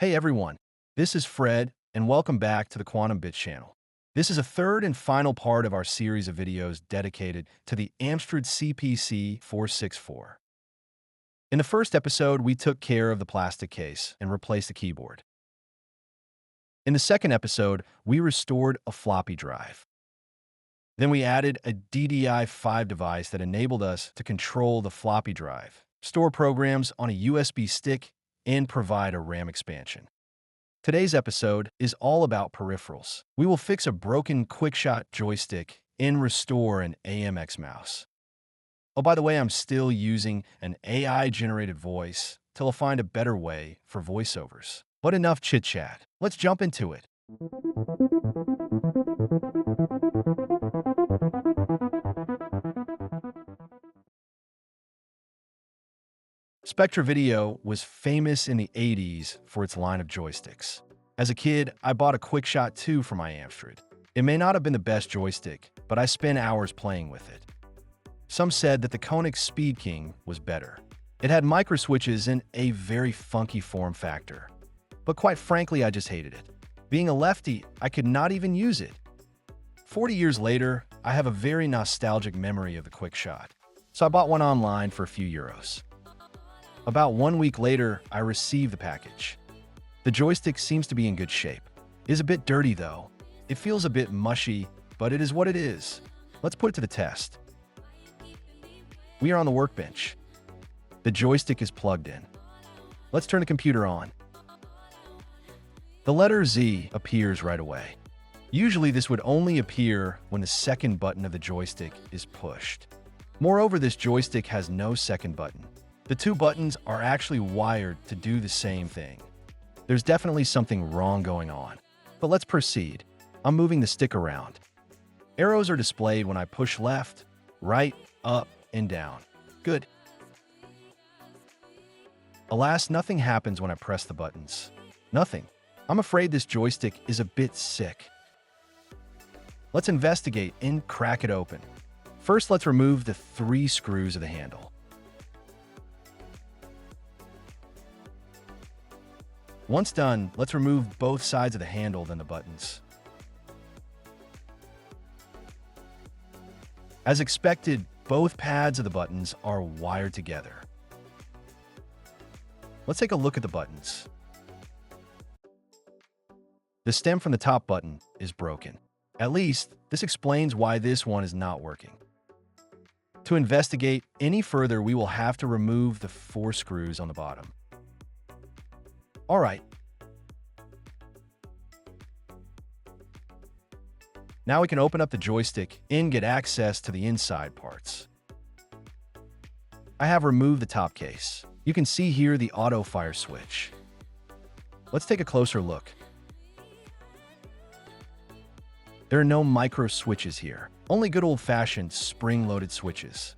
Hey everyone, this is Fred, and welcome back to the Quantum Bits channel. This is a third and final part of our series of videos dedicated to the Amstrad CPC 464. In the first episode, we took care of the plastic case and replaced the keyboard. In the second episode, we restored a floppy drive. Then we added a DDI5 device that enabled us to control the floppy drive, store programs on a USB stick, and provide a RAM expansion. Today's episode is all about peripherals. We will fix a broken Quickshot joystick and restore an AMX mouse. Oh, by the way, I'm still using an AI-generated voice till I find a better way for voiceovers. But enough chit-chat. Let's jump into it. Spectra Video was famous in the 80s for its line of joysticks. As a kid, I bought a Quickshot II for my Amstrad. It may not have been the best joystick, but I spent hours playing with it. Some said that the Koenigsegg Speed King was better. It had microswitches and a very funky form factor. But quite frankly, I just hated it. Being a lefty, I could not even use it. 40 years later, I have a very nostalgic memory of the Quickshot, so I bought one online for a few euros. About 1 week later, I received the package. The joystick seems to be in good shape. It is a bit dirty though. It feels a bit mushy, but it is what it is. Let's put it to the test. We are on the workbench. The joystick is plugged in. Let's turn the computer on. The letter Z appears right away. Usually this would only appear when the second button of the joystick is pushed. Moreover, this joystick has no second button. The two buttons are actually wired to do the same thing. There's definitely something wrong going on. But let's proceed. I'm moving the stick around. Arrows are displayed when I push left, right, up, and down. Good. Alas, nothing happens when I press the buttons. Nothing. I'm afraid this joystick is a bit sick. Let's investigate and crack it open. First, let's remove the 3 screws of the handle. Once done, let's remove both sides of the handle, then the buttons. As expected, both pads of the buttons are wired together. Let's take a look at the buttons. The stem from the top button is broken. At least, this explains why this one is not working. To investigate any further, we will have to remove the 4 screws on the bottom. All right. Now we can open up the joystick and get access to the inside parts. I have removed the top case. You can see here the auto fire switch. Let's take a closer look. There are no micro switches here, only good old-fashioned spring-loaded switches.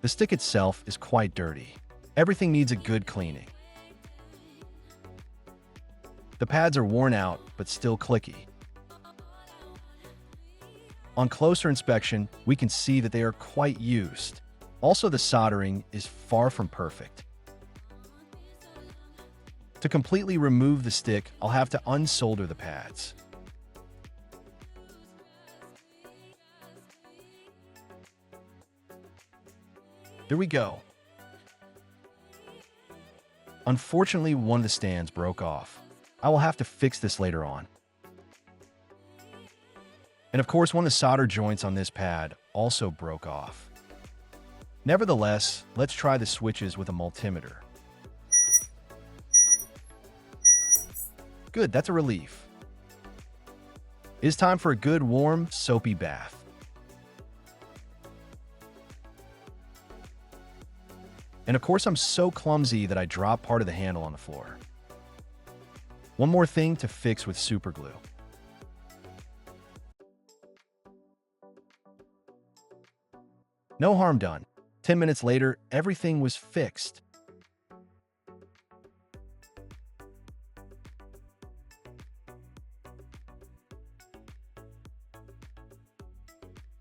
The stick itself is quite dirty. Everything needs a good cleaning. The pads are worn out, but still clicky. On closer inspection, we can see that they are quite used. Also, the soldering is far from perfect. To completely remove the stick, I'll have to unsolder the pads. There we go. Unfortunately, one of the stands broke off. I will have to fix this later on. And of course, one of the solder joints on this pad also broke off. Nevertheless, let's try the switches with a multimeter. Good, that's a relief. It is time for a good, warm, soapy bath. And of course, I'm so clumsy that I dropped part of the handle on the floor. One more thing to fix with super glue. No harm done. 10 minutes later, everything was fixed.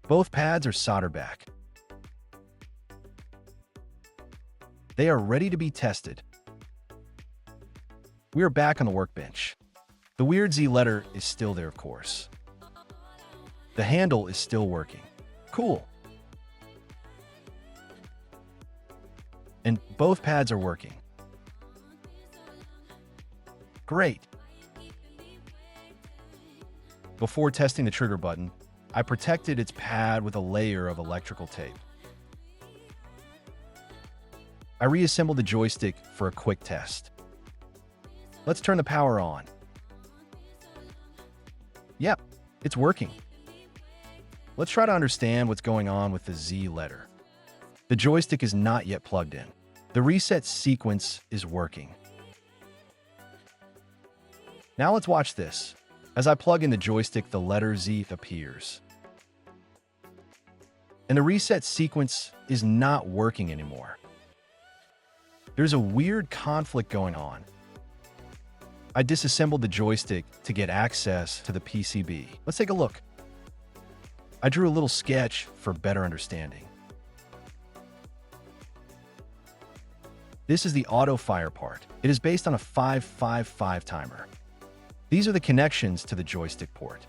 Both pads are soldered back. They are ready to be tested. We are back on the workbench. The weird Z letter is still there, of course. The handle is still working. Cool. And both pads are working. Great. Before testing the trigger button, I protected its pad with a layer of electrical tape. I reassembled the joystick for a quick test. Let's turn the power on. Yep, it's working. Let's try to understand what's going on with the Z letter. The joystick is not yet plugged in. The reset sequence is working. Now let's watch this. As I plug in the joystick, the letter Z appears. And the reset sequence is not working anymore. There's a weird conflict going on. I disassembled the joystick to get access to the PCB. Let's take a look. I drew a little sketch for better understanding. This is the auto fire part. It is based on a 555 timer. These are the connections to the joystick port.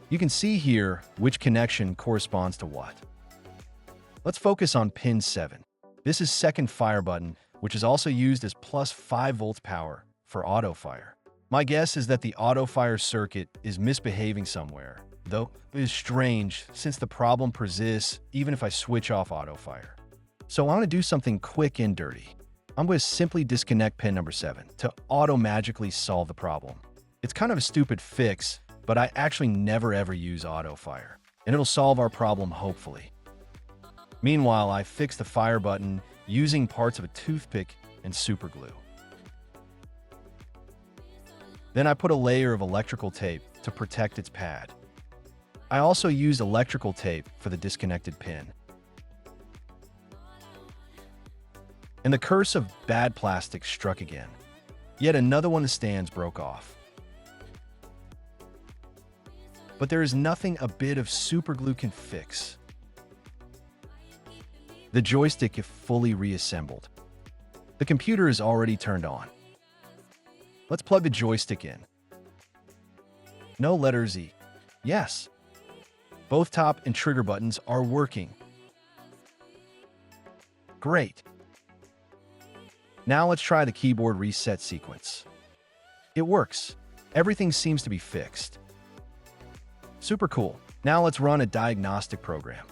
You can see here which connection corresponds to what. Let's focus on pin 7. This is second fire button, which is also used as plus 5 volts power for auto fire. My guess is that the auto fire circuit is misbehaving somewhere, though it is strange since the problem persists even if I switch off auto fire. So I want to do something quick and dirty. I'm going to simply disconnect pin number 7 to auto-magically solve the problem. It's kind of a stupid fix, but I actually never ever use auto fire, and it'll solve our problem hopefully. Meanwhile, I fix the fire button using parts of a toothpick and super glue. Then I put a layer of electrical tape to protect its pad. I also used electrical tape for the disconnected pin. And the curse of bad plastic struck again. Yet another one of the stands broke off. But there is nothing a bit of super glue can fix. The joystick is fully reassembled. The computer is already turned on. Let's plug the joystick in. No letter Z. Yes. Both top and trigger buttons are working. Great. Now let's try the keyboard reset sequence. It works. Everything seems to be fixed. Super cool. Now let's run a diagnostic program.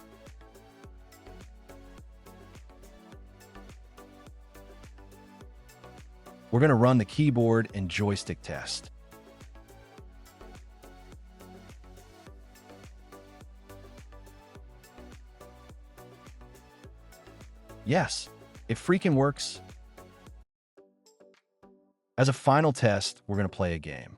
We're going to run the keyboard and joystick test. Yes, it freaking works. As a final test, we're going to play a game.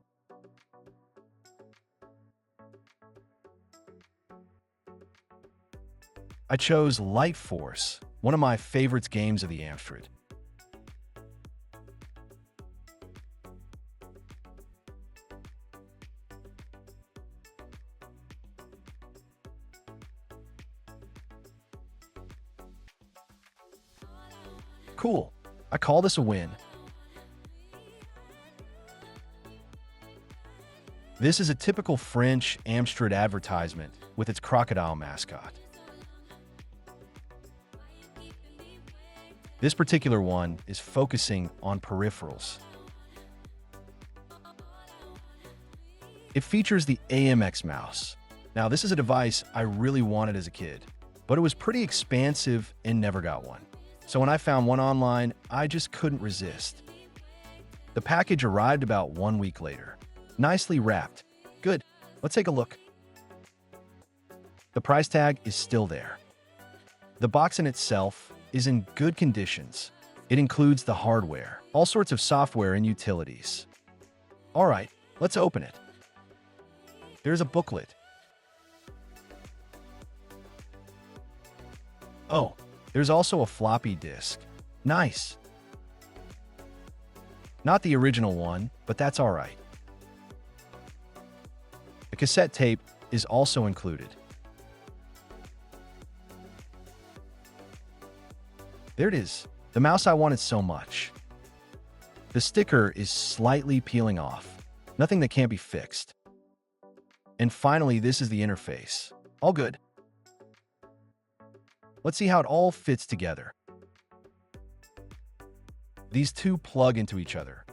I chose Light Force, one of my favorite games of the Amstrad. Cool. I call this a win. This is a typical French Amstrad advertisement with its crocodile mascot. This particular one is focusing on peripherals. It features the AMX Mouse. Now, this is a device I really wanted as a kid, but it was pretty expansive and never got one. So when I found one online, I just couldn't resist. The package arrived about 1 week later. Nicely wrapped. Good. Let's take a look. The price tag is still there. The box in itself is in good conditions. It includes the hardware, all sorts of software and utilities. All right, let's open it. There's a booklet. Oh, there's also a floppy disk. Nice. Not the original one, but that's all right. The cassette tape is also included. There it is, the mouse I wanted so much. The sticker is slightly peeling off. Nothing that can't be fixed. And finally, this is the interface. All good. Let's see how it all fits together. These two plug into each other.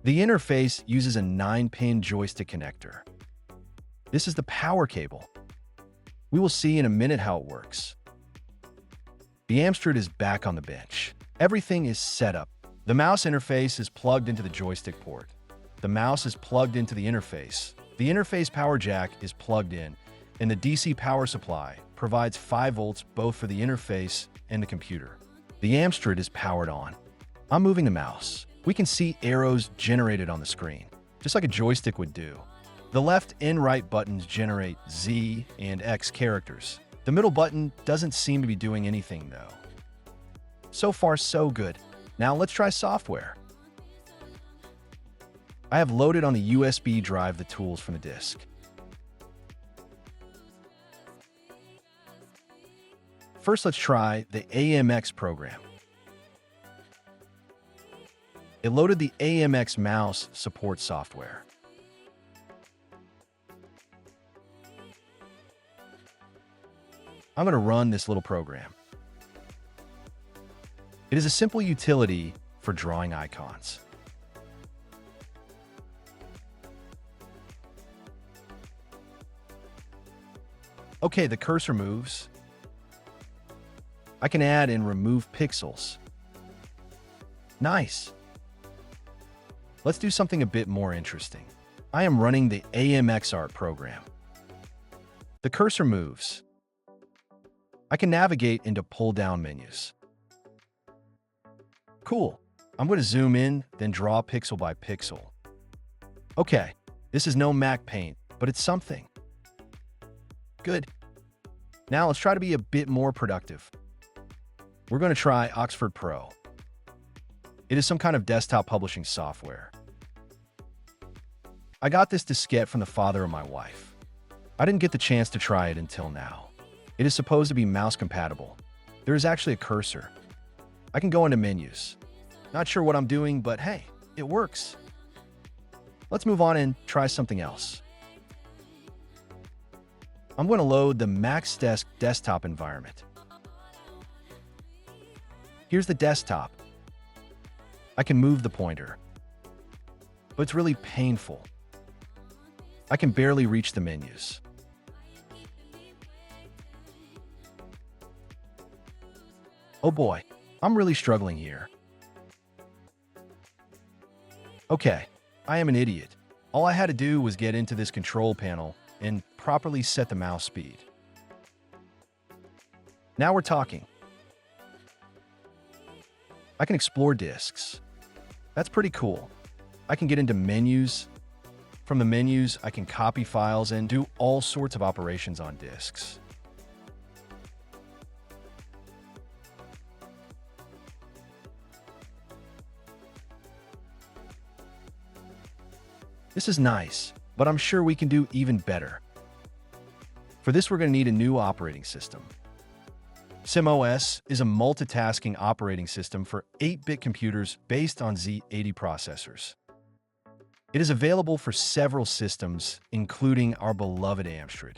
The interface uses a 9-pin joystick connector. This is the power cable. We will see in a minute how it works. The Amstrad is back on the bench. Everything is set up. The mouse interface is plugged into the joystick port. The mouse is plugged into the interface. The interface power jack is plugged in, and the DC power supply provides 5 volts both for the interface and the computer. The Amstrad is powered on. I'm moving the mouse. We can see arrows generated on the screen, just like a joystick would do. The left and right buttons generate Z and X characters. The middle button doesn't seem to be doing anything though. So far, so good. Now let's try software. I have loaded on the USB drive the tools from the disk. First, let's try the AMX program. It loaded the AMX Mouse support software. I'm going to run this little program. It is a simple utility for drawing icons. Okay, the cursor moves. I can add and remove pixels. Nice. Let's do something a bit more interesting. I am running the AMX art program. The cursor moves. I can navigate into pull-down menus. Cool. I'm going to zoom in, then draw pixel by pixel. Okay, this is no Mac Paint, but it's something. Good. Now let's try to be a bit more productive. We're going to try Oxford Pro. It is some kind of desktop publishing software. I got this diskette from the father of my wife. I didn't get the chance to try it until now. It is supposed to be mouse compatible. There is actually a cursor. I can go into menus. Not sure what I'm doing, but hey, it works. Let's move on and try something else. I'm going to load the MaxDesk desktop environment. Here's the desktop. I can move the pointer, but it's really painful. I can barely reach the menus. Oh boy, I'm really struggling here. Okay, I am an idiot. All I had to do was get into this control panel and properly set the mouse speed. Now we're talking. I can explore disks. That's pretty cool. I can get into menus. From the menus, I can copy files and do all sorts of operations on disks. This is nice, but I'm sure we can do even better. For this, we're going to need a new operating system. SimOS is a multitasking operating system for 8-bit computers based on Z80 processors. It is available for several systems, including our beloved Amstrad.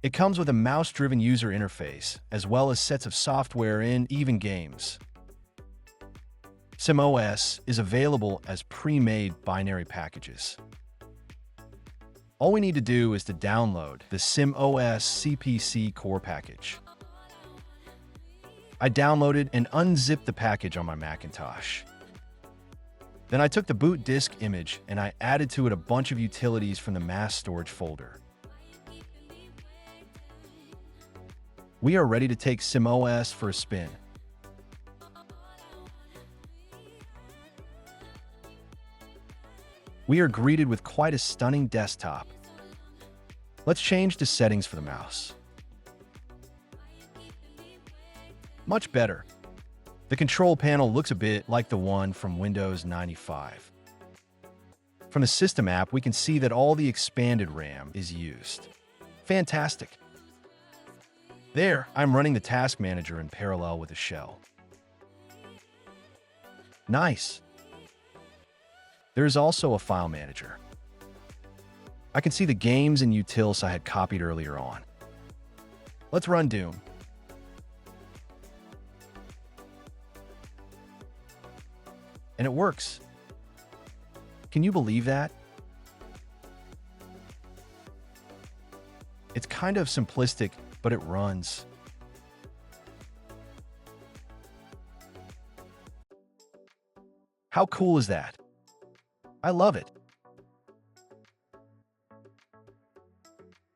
It comes with a mouse-driven user interface, as well as sets of software and even games. SimOS is available as pre-made binary packages. All we need to do is to download the SimOS CPC core package. I downloaded and unzipped the package on my Macintosh. Then I took the boot disk image and I added to it a bunch of utilities from the mass storage folder. We are ready to take SimOS for a spin. We are greeted with quite a stunning desktop. Let's change the settings for the mouse. Much better. The control panel looks a bit like the one from Windows 95. From the System app, we can see that all the expanded RAM is used. Fantastic. There, I'm running the Task Manager in parallel with the shell. Nice. There is also a file manager. I can see the games and utils I had copied earlier on. Let's run Doom. And it works. Can you believe that? It's kind of simplistic, but it runs. How cool is that? I love it.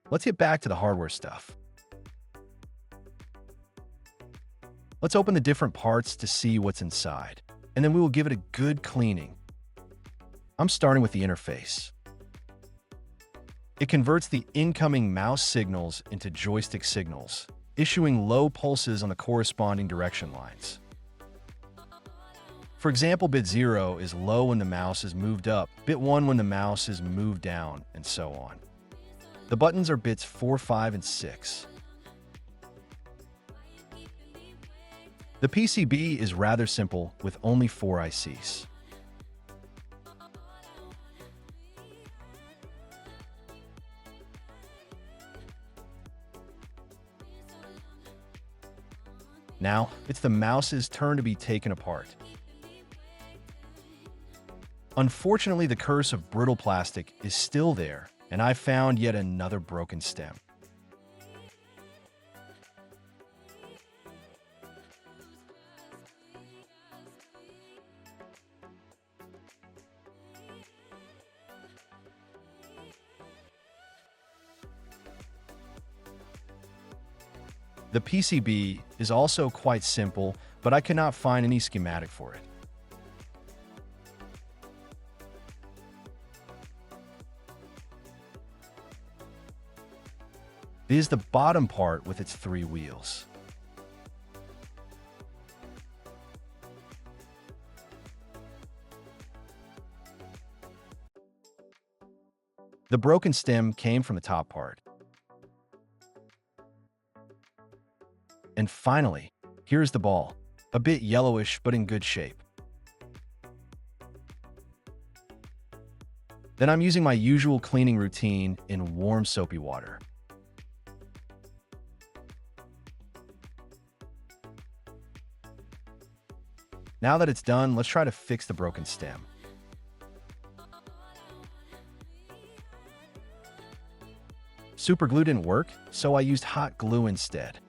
Let's get back to the hardware stuff. Let's open the different parts to see what's inside, and then we will give it a good cleaning. I'm starting with the interface. It converts the incoming mouse signals into joystick signals, issuing low pulses on the corresponding direction lines. For example, bit 0 is low when the mouse is moved up, bit 1 when the mouse is moved down, and so on. The buttons are bits 4, 5, and 6. The PCB is rather simple with only 4 ICs. Now, it's the mouse's turn to be taken apart. Unfortunately, the curse of brittle plastic is still there, and I found yet another broken stem. The PCB is also quite simple, but I cannot find any schematic for it. This is the bottom part with its 3 wheels. The broken stem came from the top part. And finally, here's the ball, a bit yellowish but in good shape. Then I'm using my usual cleaning routine in warm soapy water. Now that it's done, let's try to fix the broken stem. Super glue didn't work, so I used hot glue instead.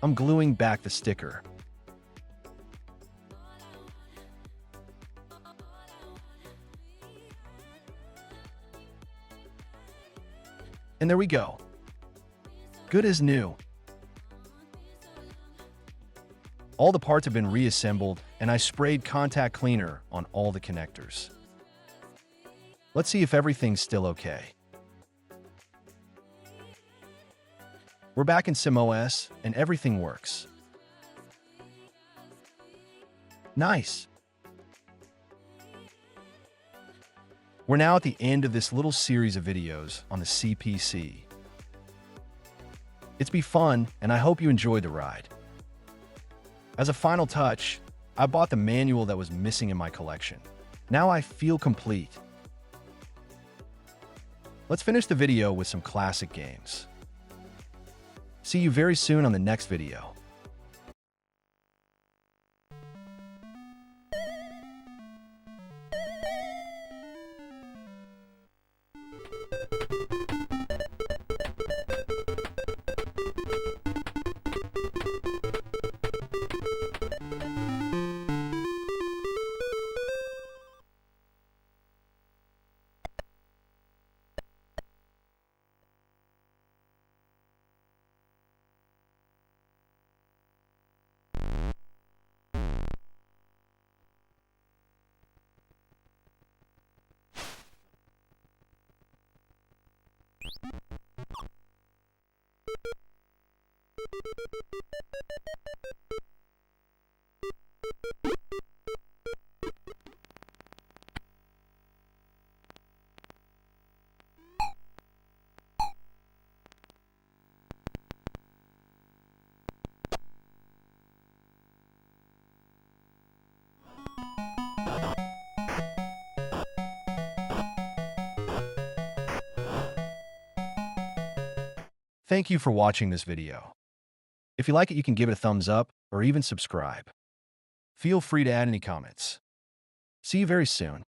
I'm gluing back the sticker. And there we go. Good as new. All the parts have been reassembled, and I sprayed contact cleaner on all the connectors. Let's see if everything's still okay. We're back in SimOS, and everything works. Nice. We're now at the end of this little series of videos on the CPC. It's been fun, and I hope you enjoyed the ride. As a final touch, I bought the manual that was missing in my collection. Now I feel complete. Let's finish the video with some classic games. See you very soon on the next video. Thank you for watching this video. If you like it, you can give it a thumbs up or even subscribe. Feel free to add any comments. See you very soon.